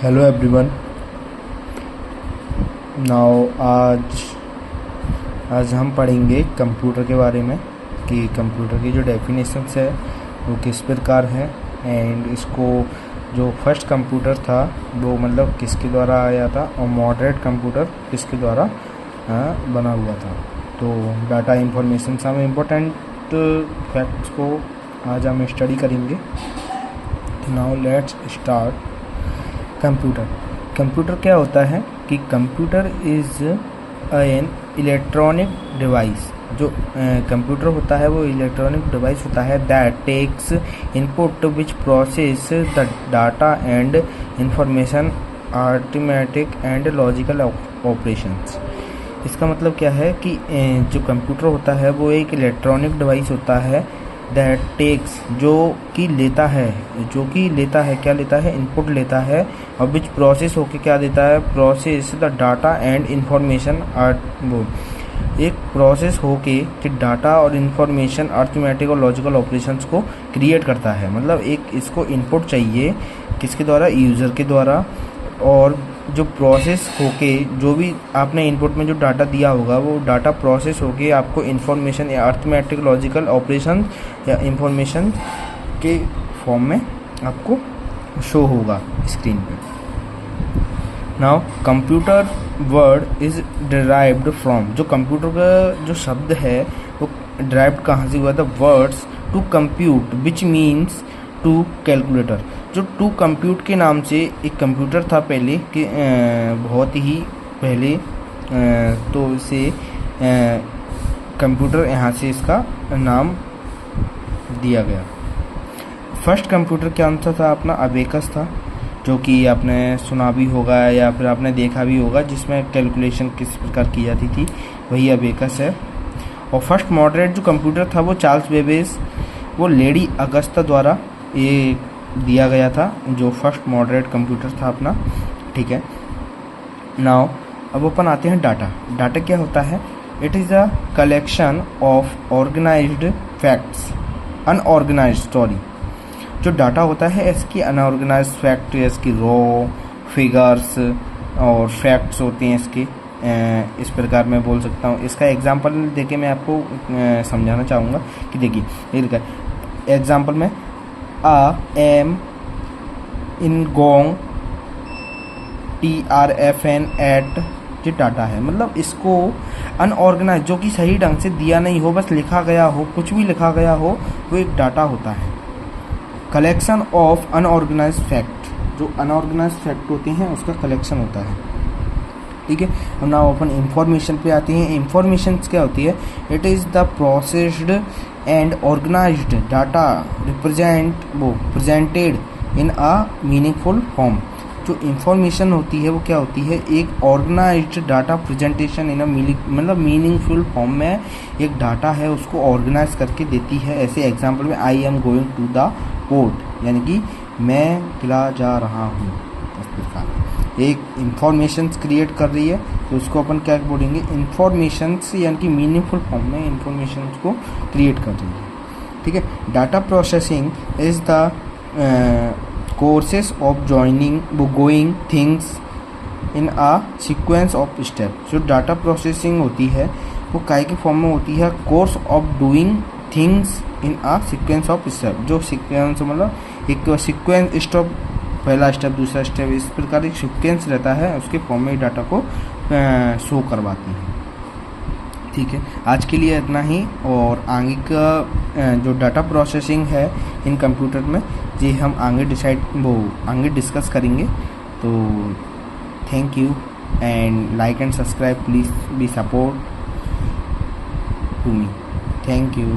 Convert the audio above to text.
Hello everyone. Now आज हम पढ़ेंगे कंप्यूटर के बारे में कि कंप्यूटर की जो डेफिनेशंस है वो किस प्रकार है एंड इसको जो फर्स्ट कंप्यूटर था वो मतलब किसके द्वारा आया था और मॉडरेट कंप्यूटर किसके द्वारा बना हुआ था। तो डाटा इंफॉर्मेशन हम इम्पोर्टेंट फैक्ट्स को आज हम स्टडी करेंगे। Now let's start. कंप्यूटर क्या होता है कि computer is an electronic device. जो कंप्यूटर होता है वो इलेक्ट्रॉनिक डिवाइस होता है that takes input which process the data and information arithmetic and logical operations. इसका मतलब क्या है कि जो कंप्यूटर होता है वो एक इलेक्ट्रॉनिक डिवाइस होता है दैट टेक्स जो कि लेता है क्या लेता है, इनपुट लेता है और विच प्रोसेस होके क्या देता है, process the data and information वो एक प्रोसेस होके कि डाटा और इन्फॉर्मेशन अरिथमेटिक और लॉजिकल ऑपरेशंस को क्रिएट करता है। मतलब एक इसको इनपुट चाहिए किसके द्वारा, यूज़र के द्वारा, और जो प्रोसेस होके जो भी आपने इनपुट में जो डाटा दिया होगा वो डाटा प्रोसेस होके आपको इन्फॉर्मेशन या अरिथमेटिक लॉजिकल ऑपरेशन या इंफॉर्मेशन के फॉर्म में आपको शो होगा स्क्रीन पे। Now computer word is derived from, जो कंप्यूटर का जो शब्द है वो डिराइव्ड कहाँ से हुआ था, words to compute which means to calculator. जो टू कंप्यूट के नाम से एक कंप्यूटर था पहले कि बहुत ही पहले, तो इसे कंप्यूटर यहाँ से इसका नाम दिया गया। फर्स्ट कंप्यूटर क्या था अपना अबेकस था, जो कि आपने सुना भी होगा या फिर आपने देखा भी होगा, जिसमें कैलकुलेशन किस प्रकार की जाती थी, वही अबेकस है। और फर्स्ट मॉडरेट जो कंप्यूटर था वो चार्ल्स बेबेज, वो लेडी अगस्ता द्वारा ये दिया गया था, जो फर्स्ट मॉडरेट कंप्यूटर था अपना। ठीक है। नाउ अब अपन आते हैं डाटा क्या होता है। It is a collection of organised facts, unorganised story. जो डाटा होता है इसकी अनऑर्गेनाइज्ड फैक्ट, इसकी रॉ फिगर्स और फैक्ट्स होते हैं इसके, इस प्रकार मैं बोल सकता हूँ। इसका एग्जांपल देके मैं आपको समझाना चाहूँगा कि देखिए ये लिखा है एग्जांपल में, एम इन गोंग TRFN एट जो डाटा है, मतलब इसको अनऑर्गेनाइज जो कि सही ढंग से दिया नहीं हो, बस लिखा गया हो, कुछ भी लिखा गया हो, वो एक डाटा होता है। कलेक्शन ऑफ अनऑर्गेनाइज फैक्ट, जो अनऑर्गेनाइज फैक्ट होते हैं उसका कलेक्शन होता है। ठीक है। अब ना अपन इंफॉर्मेशन पे आते हैं। इंफॉर्मेशन क्या होती है, it is the processed and organised data presented in a meaningful form. जो इंफॉर्मेशन होती है वो क्या होती है, एक organised data presentation in a meaningful form में एक डाटा है उसको ऑर्गेनाइज करके देती है। ऐसे एग्जांपल में I am going to the port, यानी कि मैं किला जा रहा हूँ, इस प्रकार एक इंफॉर्मेशंस क्रिएट कर रही है, तो उसको अपन क्या बोलेंगे, इंफॉर्मेशंस, यानी कि मीनिंगफुल फॉर्म में इंफॉर्मेशंस को क्रिएट कर रही है। ठीक है। Data processing is the courses of going things in a sequence of step. जो डाटा प्रोसेसिंग होती है वो काय के फॉर्म में होती है, course of doing things in a sequence of step. जो सीक्वेंस मतलब एक सीक्वेंस स्टेप, पहला स्टेप दूसरा स्टेप, इस प्रकार एक सीक्वेंस रहता है, उसके फॉर्म में डाटा को शो करवाती है। ठीक है। आज के लिए इतना ही, और आगे का जो डाटा प्रोसेसिंग है इन कंप्यूटर में ये हम आगे डिस्कस करेंगे। तो thank you and like and subscribe, please be support to me. Thank you.